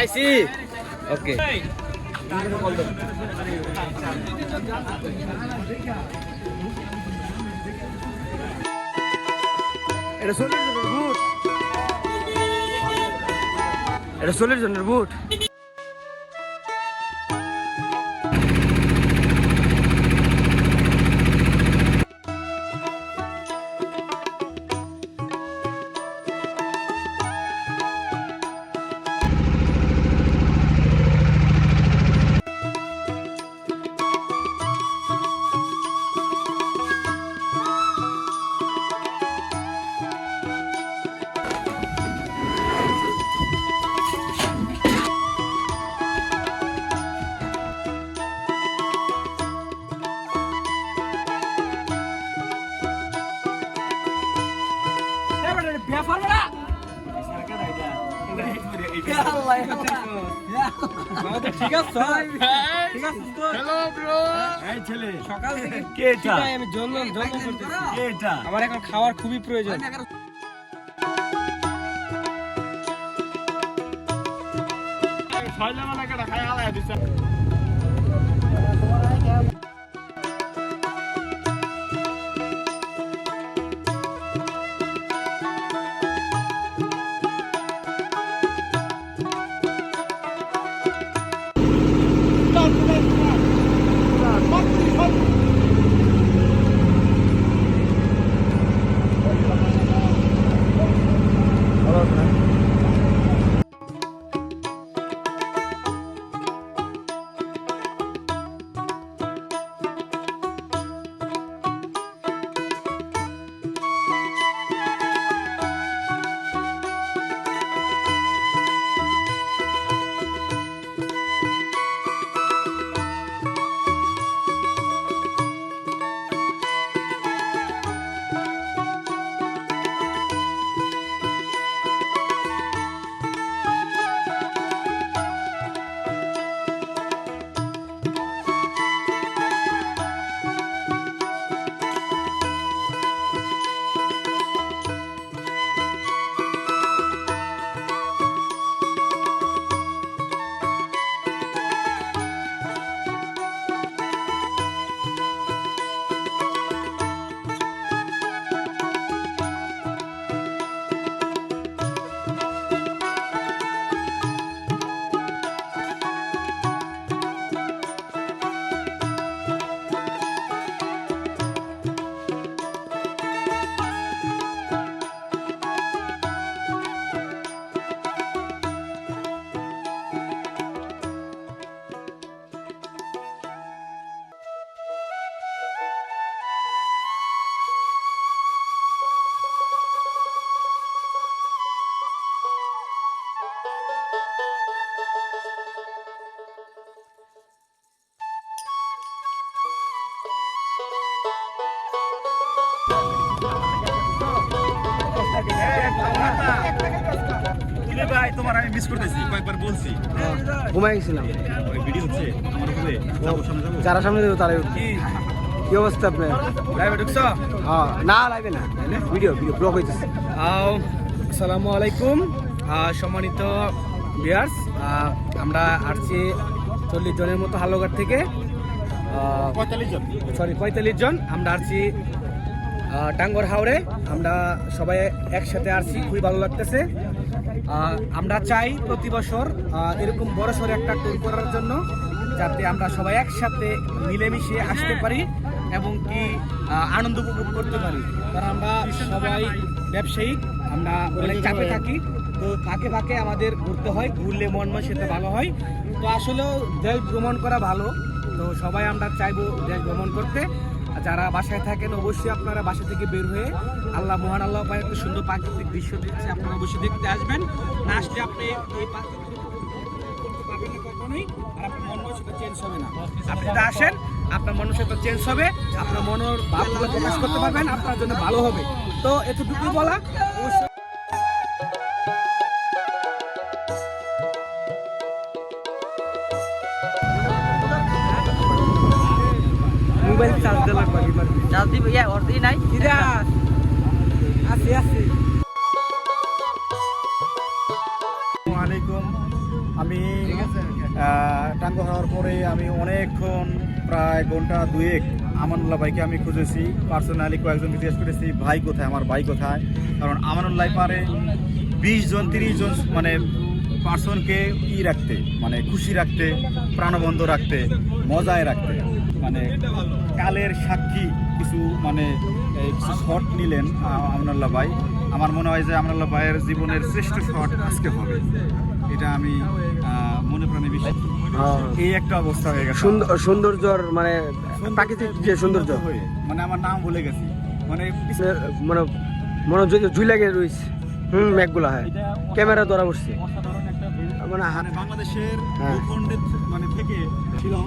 পাইছি ওকে এটা সোলের জন্য বুট ঠিক আছে সকাল থেকে আমি জন্য আমার এখন খাওয়ার খুবই প্রয়োজন তোমার আমি মিস করতেছি কয়েকবার বলছি ঘুমাই গেছিলাম ভিডিও হচ্ছে আমার উপরে যারা সামনে দেবো তারা কি অবস্থা আপনার লাইভে ঢুকছো হ্যাঁ না লাইভে না ভিডিও ব্লগ হইতেছে আসসালামু আলাইকুম সম্মানিত ভিউয়ার্স আমরা আসছি 40 জনের মতো হালুঘাট থেকে 45 জন আমরা আসছি টাঙ্গর হাওড়ে আমরা সবাই একসাথে আসছি খুবই ভালো লাগতেছে আমরা চাই প্রতি বছর এরকম বড় সড়ো একটা ট্যুর করার জন্য যাতে আমরা সবাই একসাথে মিলেমিশে আসতে পারি এবং কি আনন্দ উপভোগ করতে পারি কারণ আমরা সবাই ব্যবসায়িক আমরা অনেক চাপে থাকি তো ফাঁকে ফাঁকে আমাদের ঘুরতে হয় ঘুরলে মন সেটা ভালো হয় তো আসলেও দেশ ভ্রমণ করা ভালো তো সবাই আমরা চাইবো দেশ ভ্রমণ করতে যারা বাসায় থাকেন অবশ্যই আপনারা বাসা থেকে বের হয়ে আল্লাহ মহান আল্লাহ পায় একটা সুন্দর প্রাকৃতিক দৃশ্য দিচ্ছে আপনারা অবশ্যই দেখতে আসবেন না আসলে আপনি এই প্রাকৃতিক করতে পারবেন না কখনোই আর আপনার মন সেটা চেঞ্জ হবে না আপনি যদি আসেন আপনার মন সেটা চেঞ্জ হবে আপনার মনের ভাবগুলো প্রকাশ করতে পারবেন আপনার জন্য ভালো হবে তো এতটুকুই বলা অবশ্যই মোবাইল চার্জ দেওয়া লাগবে চার্জ দিব ইয়া অর্ধেক নাই দিদা আছে আসসালামু আলাইকুম আমি আমি টাঙ্গর হওয়ার পরে আমি অনেকক্ষণ প্রায় ঘন্টা দুয়েক আমানুল্লাহ ভাইকে আমি খুঁজেছি, পার্সোনালি কয়েকজনকে জিজ্ঞেস করেছি ভাই কোথায়, আমার ভাই কোথায়। কারণ আমানুল্লাহ পারে 20 জন 30 জন মানে পার্সনকে রাখতে, মানে খুশি রাখতে, প্রাণবন্ধ রাখতে, মজায় রাখতে। মানে কালের সাক্ষী কিছু মানে কিছু শট নিলেন আমানুল্লাহ ভাই। আমার মনে হয় যে আমানুল্লাহ ভাইয়ের জীবনের শ্রেষ্ঠ শট আজকে হবে, এটা আমি মনে প্রাণে বিশ্বাস করি। এই একটা অবস্থা হয়ে গেছে, সৌন্দর্যর মানে প্রাকৃতিক যে সৌন্দর্য হয়ে মানে আমার নাম ভুলে গেছি, মানে মানে মনে জুই লাগে রয়েছে ম্যাকগুলা, হ্যাঁ ক্যামেরা ধরা পড়ছে অসাধারণ একটা মানে মানে বাংলাদেশের হ্যাঁ। ভূখণ্ডের মানে থেকে শিলং,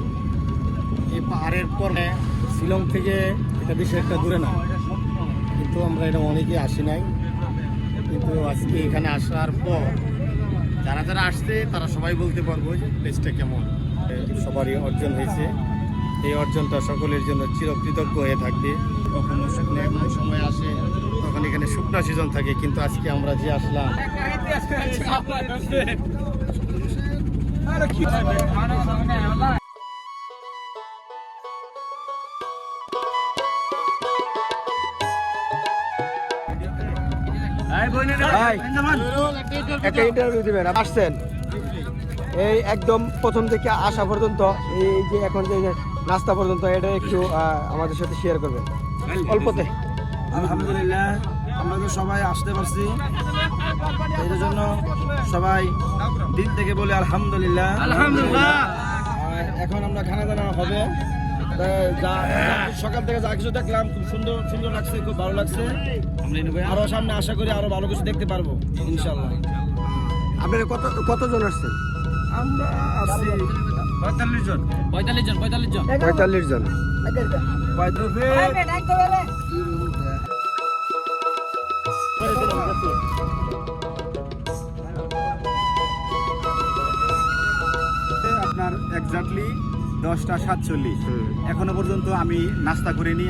এই পাহাড়ের পরে শিলং থেকে এটা বেশি একটা দূরে না, কিন্তু আমরা এটা অনেকে আসি নাই। কিন্তু আজকে এখানে আসার পর যারা যারা আসছে তারা সবাই বলতে পারবো যে প্লেসটা কেমন। সবারই অর্জন হয়েছে, এই অর্জনটা সকলের জন্য চিরকৃতজ্ঞ হয়ে থাকবে। কখনো শুকনো এমন সময় আসে তখন এখানে শুকনো সিজন থাকে, কিন্তু আজকে আমরা যে আসলাম ভাই একটা ইন্টারভিউ দিবেন, আসছেন এই একদম প্রথম থেকে আসা পর্যন্ত, এই যে এখন যে নাস্তা পর্যন্ত, এটা একটু আমাদের সাথে শেয়ার করবেন অল্পতে। আলহামদুলিল্লাহ, আমরা তো সবাই আসতে পারছি, এর জন্য সবাই দিন থেকে বলি আলহামদুলিল্লাহ। এখন আমরা খানা দানা হবে, সকাল থেকে যা কিছু দেখলাম খুব সুন্দর সুন্দর লাগছে, খুব ভালো লাগছে। আরো সামনে আশা করি আরো ভালো কিছু দেখতে পারবো ইনশাল্লাহ। আপনারা কতজন আসছেন? আমরা আসছি 45 জন। 45 জন। আপনার এক্স্যাক্টলি 10:47। এখনো পর্যন্ত আমি নাস্তা করিনি।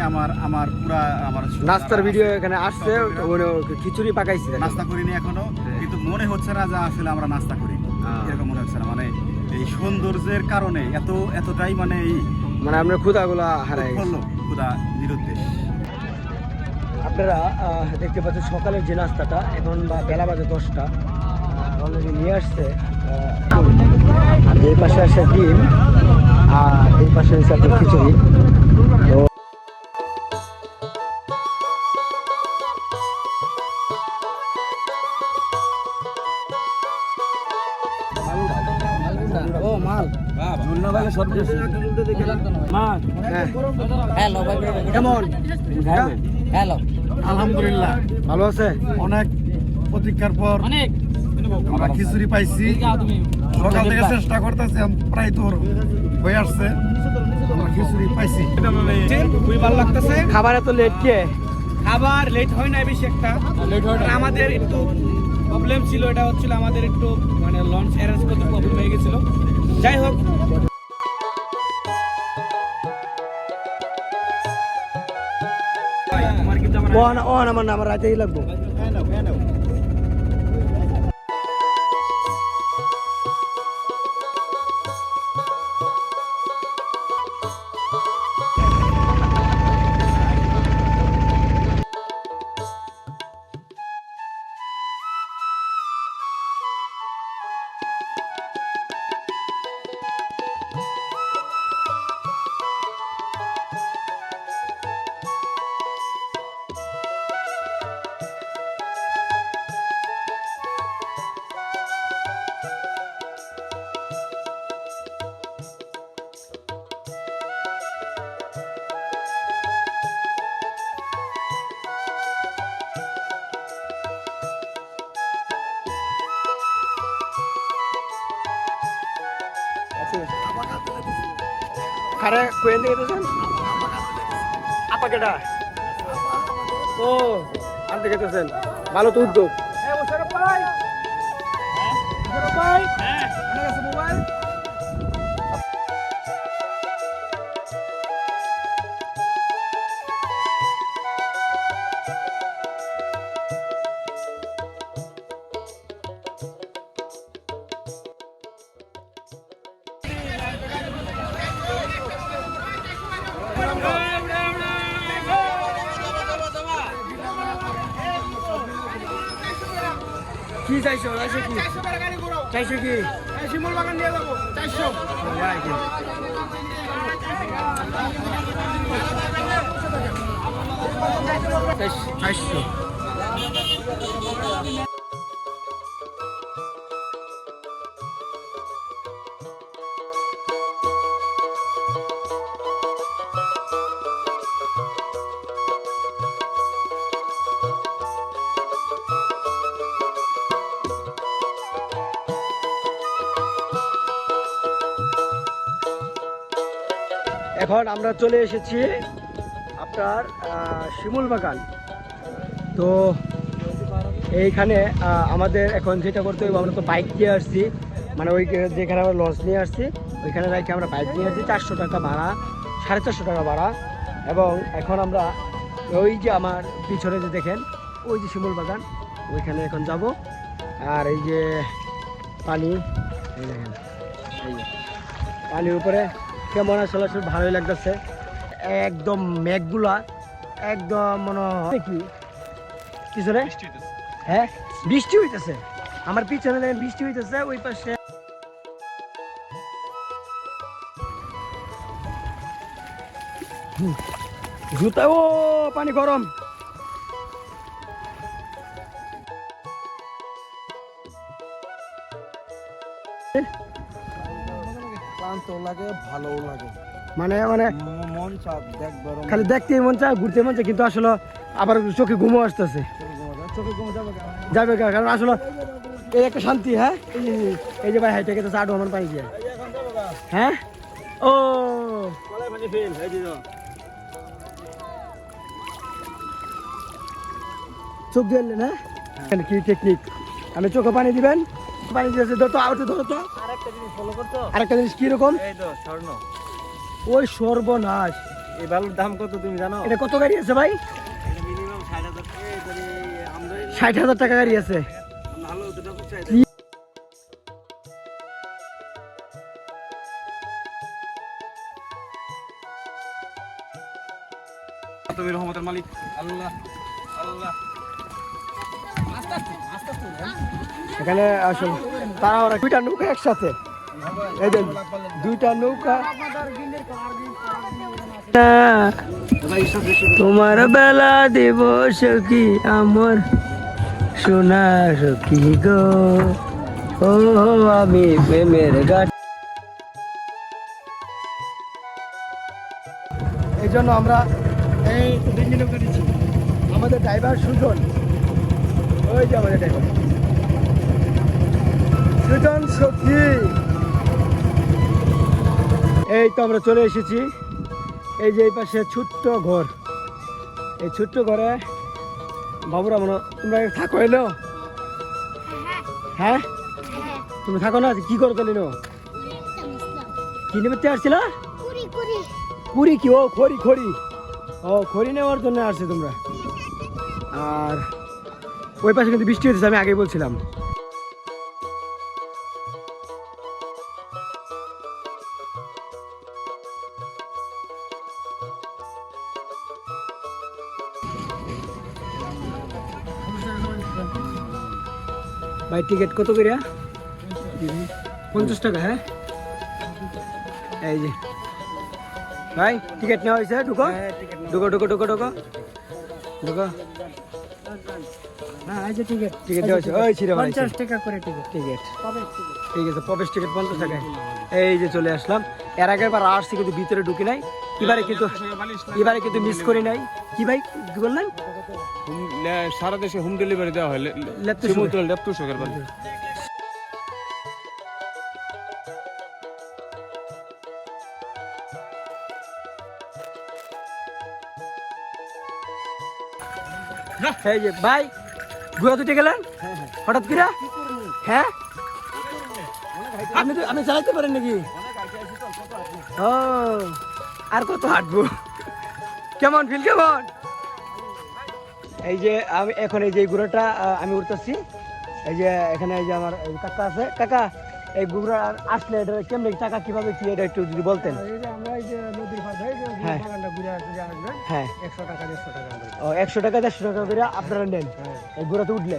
আমার পুরা আমার নাস্তার ভিডিও এখানে আসছে, খিচুড়ি পাকাইছে, নাস্তা করিনি এখনো, কিন্তু মনে হচ্ছে না যে আসলে আমরা নাস্তা করি, এরকম মনে হচ্ছে না। মানে এই সৌন্দর্যের কারণে এতটাই মানে মানে আপনার ক্ষুধাগুলা হারাই গেছে। ক্ষুধা নিরুদ্দেশ। আপনারা দেখতে পাচ্ছেন সকালের যে নাস্তাটা, এখন বা বেলা বাজে 10টা, অলরেডি নিয়ে আসছে। আর এই পাশে আসে ডিম, আর এই পাশে হচ্ছে আপনার খিচুড়ি। তো কেমন? আলহামদুলিল্লাহ ভালো আছে? অনেক প্রতীক্ষার পর আমরা খিচুড়ি পাইছি। সকাল থেকে চেষ্টা করতেছি, প্রায় তোর হয়ে আসছে, আমরা খিচুড়ি পাইছি। খুবই ভালো লাগতেছে। খাবার এত লেট কে? খাবার লেট হয় না বেশি একটা, আমাদের একটু প্রবলেম ছিল, এটা হচ্ছিল আমাদের একটু মানে লঞ্চ অ্যারেঞ্জ করতে প্রবলেম হয়ে গেছিল। যাই হোক, আমার রাতেই লাগবো। খারে কোয়েন থেকে দিয়েছেন? আপা কেটা? ও আনতে গেতেছেন, ভালো তো উদ্যোগ। কি চাইছো কি চাইছো কি শিমুল বাগান নিয়ে যাবো 400 ভাই কি? চারশো। এখন আমরা চলে এসেছি আপনার শিমুল বাগান। তো এইখানে আমাদের এখন যেটা করতে হবে, আমরা তো বাইক নিয়ে আসছি, মানে ওই যেখানে আমরা লঞ্চ নিয়ে আসছি ওইখানে রাখি আমরা বাইক নিয়ে আসছি, 400 টাকা ভাড়া, 450 টাকা ভাড়া। এবং এখন আমরা ওই যে আমার পিছনে যে দেখেন ওই যে শিমুল বাগান, ওইখানে এখন যাব। আর এই যে পানি, এই দেখেন এই যে পানির উপরে কেমন আসলে ভালোই লাগতেছে, একদম মেঘগুলা একদম মনে হয় কি পিছনে, হ্যাঁ বৃষ্টি হইতেছে, আমার পিছনে দেখেন বৃষ্টি হইতেছে, ওই পাশে জুতা, ও পানি গরম। ক্লান্ত লাগে, ভালোও লাগে, মানে মানে মন চাপ দেখবার খালি দেখতেই মন চায়, ঘুরতে মন চায়, কিন্তু আসলে আবার চোখে ঘুমো আসতেছে, যাবে কারণ আসলে এই একটা শান্তি। হ্যাঁ এই যে ভাই হাইটে গেছে আডো আমার পানি দিয়ে, হ্যাঁ ও চোখ দিয়ে এলেন, হ্যাঁ কি টেকনিক, আমি চোখে পানি দিবেন, পানি দিয়েছে ধরো তো, আউটে ধরো তো। আরেকটা জিনিস কিরকম, এই তো স্বর্ণ। ওই সর্বনাশ, এই বালুর দাম কত তুমি জানো? এটা কত গাড়ি আছে ভাই? মিনিমাম 60,000 টাকা। আমরা 60,000 টাকা গাড়ি আছে। ভালো দুটো চাই। তুমি রহমতের মালিক আল্লাহ আল্লাহ। এখানে আসলে তারা ওরা দুইটা নৌকা একসাথে, এই যে দুইটা নৌকা। তোমার বেলা দেব সখী আমার সোনা সখী গো, ও আমি প্রেমের গাছ। এই জন্য আমরা এই ডিঙ্গি নৌকা দিচ্ছি, আমাদের ড্রাইভার সুজন, ওই যে আমাদের ড্রাইভার সুজন সখী। এই তো আমরা চলে এসেছি, এই যে এই পাশে ছোট্ট ঘর, এই ছোট্ট ঘরে বাবুরা মনে তোমরা থাকো, এলো হ্যাঁ তুমি থাকো না, কি করো তাহলে কি নেবে আসছিল, কুড়ি কি, ও খড়ি খড়ি, ও খড়ি নেওয়ার জন্য আসছে তোমরা। আর ওই পাশে কিন্তু বৃষ্টি হয়েছে, আমি আগেই বলছিলাম। ভাই টিকিট কত করিয়া? 50 টাকা। হ্যাঁ এই যে ভাই টিকিট নেওয়া হয়েছে, ঢুকো ঢুকো ঢুকো ঢুকো ঢুকো ঢুকো। হ্যাঁ এই যে টিকিট দেওয়া হয়েছে, ওই ছিল 50 টাকা করে টিকিট। ঠিক আছে, প্রবেশ টিকিট 50 টাকায়। এই যে চলে আসলাম, এর আগের বার আসছি কিন্তু ভিতরে ঢুকি নাই, এবারে কিন্তু মিস করি নাই। কি ভাই কি বললেন? সারা দেশে হোম ডেলিভারি দেওয়া হয় ল্যাপটপ সকের বাড়ি। এই যে ভাই ঘুরা দুটে গেলেন হঠাৎ করে, হ্যাঁ আপনি চালাইতে পারেন নাকি? ও আর কত হাঁটবো, কেমন ফিল কেমন? এই যে আমি এখন এই যে ঘোড়াটা আমি উঠতেছি, এই যে এখানে এই যে আমার কাকা আছে, কাকা এই ঘুরা আসলে এটা কেমনে টাকা কিভাবে কি এটা একটু যদি বলতেন। আমরা এই যে নদীর পাশে এই যে হ্যাঁ। বাগানটা ঘুরে আসবেন হ্যাঁ 100 টাকা 150 টাকা আমরা ও 100 টাকা 150 টাকা করে আপনারা নেন এই ঘোড়াতে উঠলে।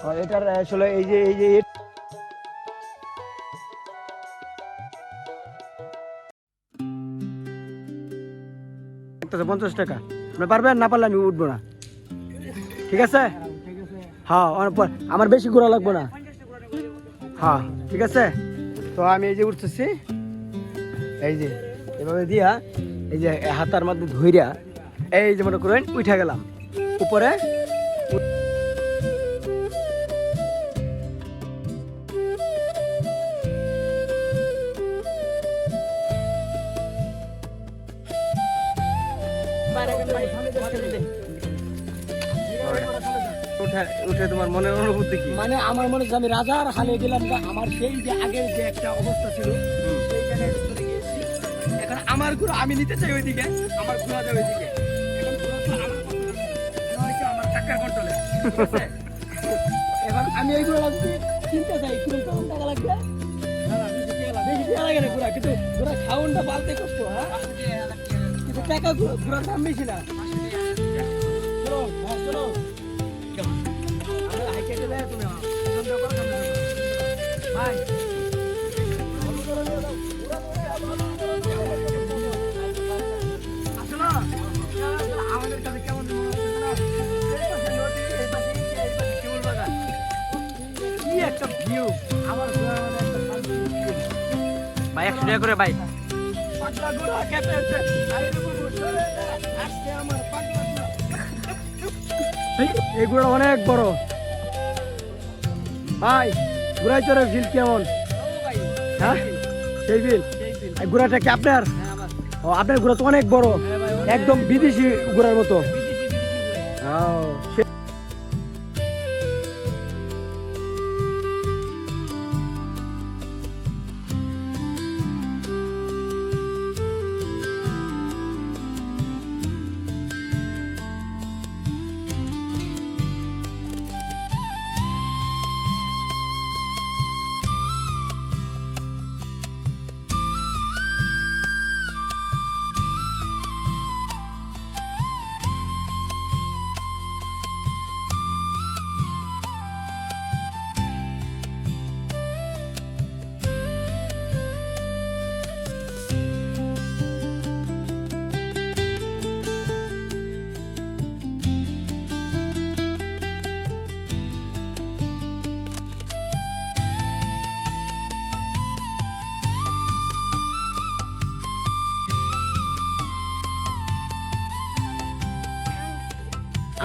ও এটার আসলে এই যে 50 টাকা আপনি পারবেন, না পারলে আমি উঠবো না, ঠিক আছে? হ্যাঁ আমার বেশি ঘোরা লাগবো না। হ্যাঁ ঠিক আছে, তো আমি এই যে উঠতেছি, এই যে এভাবে দিয়া এই যে হাতার মধ্যে ধইরা এই যে মনে করেন উঠে গেলাম উপরে। উঠে তোমার মনের অনুভূতি কি? মানে আমার মনে হচ্ছে আমি রাজার হালে গেলাম, আমার সেই যে আগের যে একটা অবস্থা ছিল সেই জায়গায় চলে গিয়েছি। এখন আমার ঘোড়া আমি নিতে চাই ওইদিকে, আমার ঘোড়া যাবে ওইদিকে। এখন ঘোড়া তো আমার control এ, নয়তো আমার টাকার কন্ট্রোলে। এখন আমি এই ঘোড়া যদি কিনতে চাই কিরকম টাকা লাগবে? বেশি টাকা লাগে না ঘোড়া, কিন্তু ঘোড়া খাওয়ানটা পালতে কষ্ট। হ্যাঁ কিন্তু টাকা ঘোড়ার দাম বেশি না। চলো চলো ভাই আমাদের কাছে কেমন কি একটা ভিউ আমার ভাই 100 টাকা করে ভাই। পাগলা ঘোড়া কেটে আমার পাগলা এই ঘোড়া অনেক বড় ভাই। ঘোড়ায় চড়ে ফিল কেমন? হ্যাঁ সেই বিল এই ঘোড়াটা কি আপনার? ও আপনার ঘোড়া তো অনেক বড়, একদম বিদেশি ঘোড়ার মতো।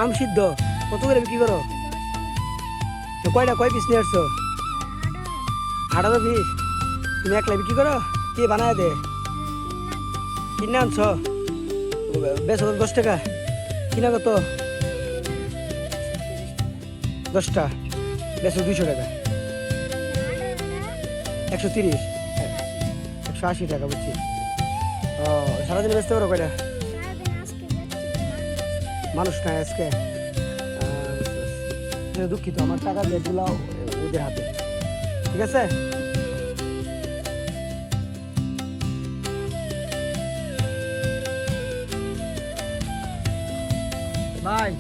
আম সিদ্ধ কত করে বিক্রি করো? তো কয় পিস নিয়ে আসছো? 18 পিস। তুমি একলা বিক্রি করো? কে বানায় দে? কিনে আনছো? বেচো 10 টাকা? কিনা কত? 10টা বেচো 200 টাকা। 130 180 টাকা বুঝছি। ও সারাদিনে বেচতে পারো কয়টা? মানুষ নাই আজকে। দুঃখিত, আমার টাকা যেগুলো ওদের হাতে, ঠিক আছে? ভাই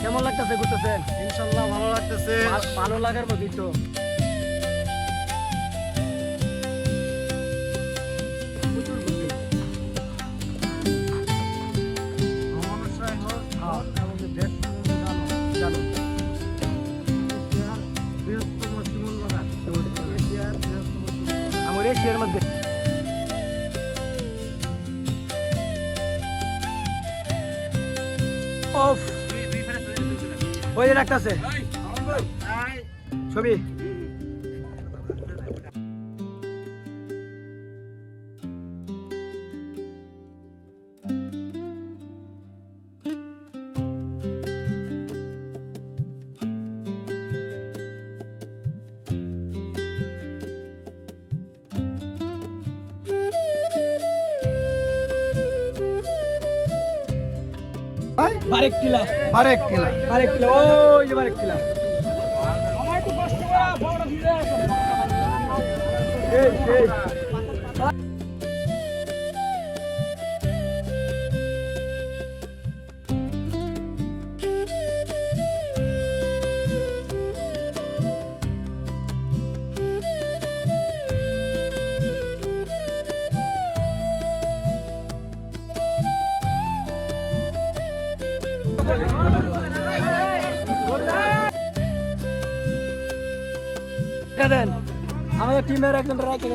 কেমন লাগতেছে ঘুরতেছেন? ইনশাল্লাহ ভালো লাগতেছে। ভালো লাগার মতোই তো। আমার এশিয়ার মধ্যে ওই রাখতেছে ছবি। বারেক টিলা ওই যে বারেক টিলা। আমার একটু কষ্ট করা বড় ভিড়ে আছে। দেন আমাদের টিমের একজন রাখে